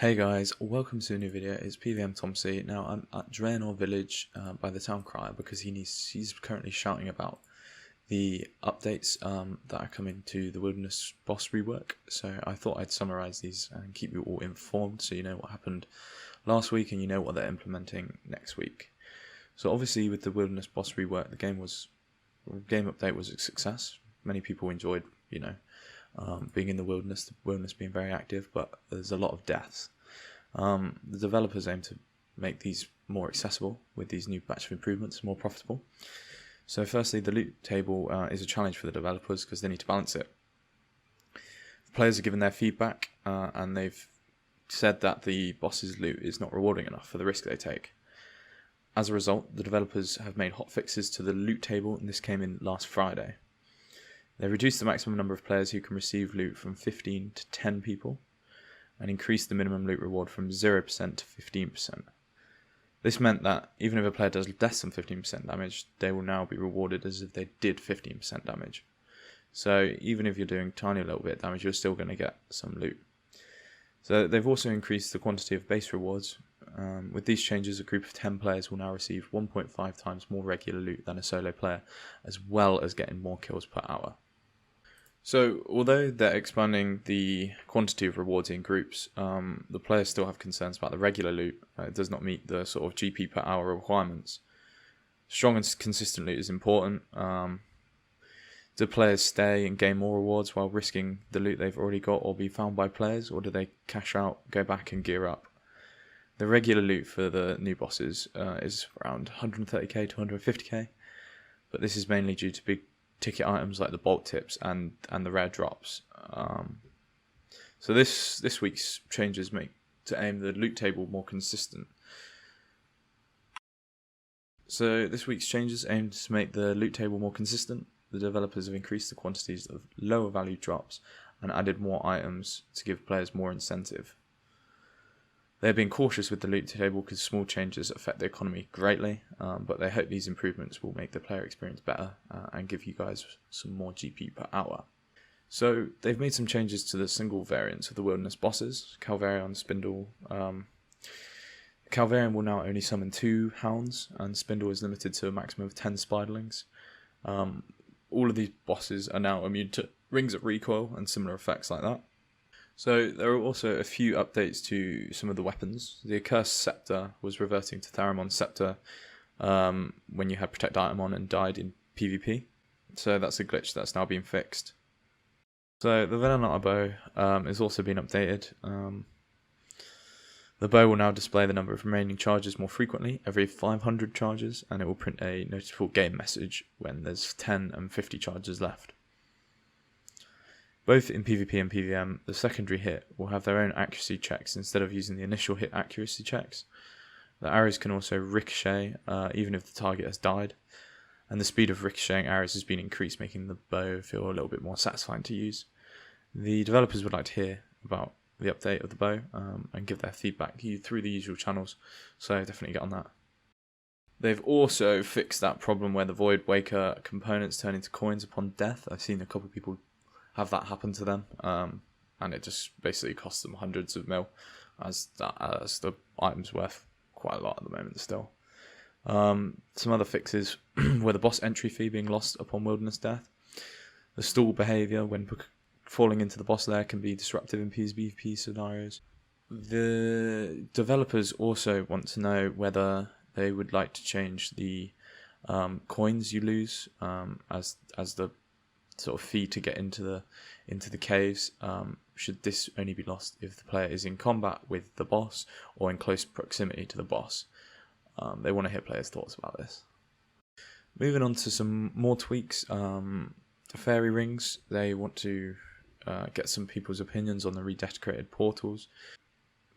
Hey guys, welcome to a new video. It's PVM Tomsy. Now I'm at Draenor Village by the town crier because he's currently shouting about the updates that are coming to the Wilderness Boss Rework. So I thought I'd summarise these and keep you all informed so you know what happened last week and you know what they're implementing next week. So obviously with the Wilderness Boss Rework, the game update was a success. Many people enjoyed, being in the wilderness being very active, but there's a lot of deaths. The developers aim to make these more accessible with these new batch of improvements, more profitable. So firstly, the loot table is a challenge for the developers because they need to balance it. The players are given their feedback and they've said that the boss's loot is not rewarding enough for the risk they take. As a result, the developers have made hot fixes to the loot table, and this came in last Friday. They reduced the maximum number of players who can receive loot from 15 to 10 people, and increased the minimum loot reward from 0% to 15%. This meant that even if a player does less than 15% damage, they will now be rewarded as if they did 15% damage. So even if you're doing a tiny little bit of damage, you're still going to get some loot. So they've also increased the quantity of base rewards. With these changes, a group of 10 players will now receive 1.5 times more regular loot than a solo player, as well as getting more kills per hour. So, although they're expanding the quantity of rewards in groups, the players still have concerns about the regular loot. It does not meet the sort of GP per hour requirements. Strong and consistent loot is important. Do players stay and gain more rewards while risking the loot they've already got or be found by players, or do they cash out, go back and gear up? The regular loot for the new bosses is around 130k to 150k, but this is mainly due to big ticket items like the bolt tips and the rare drops. So this week's changes make to aim the loot table more consistent. So this week's changes aim to make the loot table more consistent. The developers have increased the quantities of lower value drops and added more items to give players more incentive. They're being cautious with the loot table because small changes affect the economy greatly, but they hope these improvements will make the player experience better and give you guys some more GP per hour. So they've made some changes to the single variants of the wilderness bosses, Calvar'ion, Spindel. Calvar'ion will now only summon 2 hounds, and Spindel is limited to a maximum of 10 spiderlings. All of these bosses are now immune to rings of recoil and similar effects like that. So there are also a few updates to some of the weapons. The Accursed Scepter was reverting to Tharamon's Scepter when you had Protect Item on and died in PvP. So that's a glitch that's now been fixed. So the Venator Bow has also been updated. The bow will now display the number of remaining charges more frequently, every 500 charges, and it will print a noticeable game message when there's 10 and 50 charges left. Both in PvP and PvM, the secondary hit will have their own accuracy checks instead of using the initial hit accuracy checks. The arrows can also ricochet even if the target has died, and the speed of ricocheting arrows has been increased, making the bow feel a little bit more satisfying to use. The developers would like to hear about the update of the bow and give their feedback through the usual channels, so definitely get on that. They've also fixed that problem where the Void Waker components turn into coins upon death. I've seen a couple of people have that happen to them, and it just basically costs them hundreds of mil, as the item's worth quite a lot at the moment still. Some other fixes were the boss entry fee being lost upon wilderness death. The stall behaviour when falling into the boss lair can be disruptive in PvP scenarios. The developers also want to know whether they would like to change the coins you lose as the sort of fee to get into the caves. Should this only be lost if the player is in combat with the boss or in close proximity to the boss? They want to hear players' thoughts about this. Moving on to some more tweaks. The fairy rings, they want to get some people's opinions on the redecorated portals.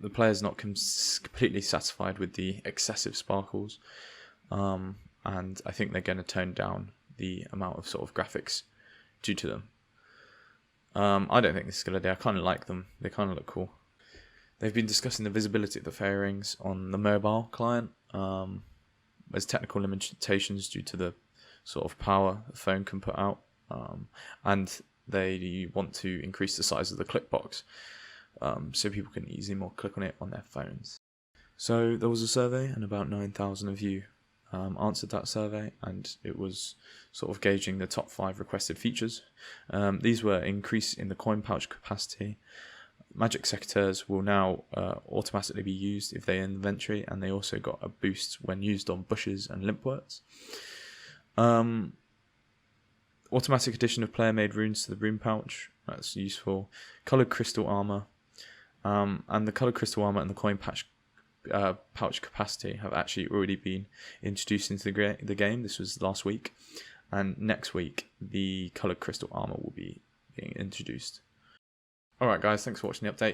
The player's not completely satisfied with the excessive sparkles, and I think they're going to tone down the amount of sort of graphics due to them. I don't think this is a good idea. I kind of like them. They kind of look cool. They've been discussing the visibility of the fairy rings on the mobile client. There's technical limitations due to the sort of power the phone can put out, and they want to increase the size of the click box. so people can easily more click on it on their phones. So there was a survey, and about 9,000 of you answered that survey, and it was sort of gauging the top 5 requested features. These were increase in the coin pouch capacity. Magic secateurs will now automatically be used if they're inventory, and they also got a boost when used on bushes and limpworts. Automatic addition of player-made runes to the rune pouch, that's useful. Coloured crystal armour, and the coloured crystal armour and the coin pouch capacity have actually already been introduced into the game. This was last week, and next week the coloured crystal armour will be being introduced. Alright guys, thanks for watching the update.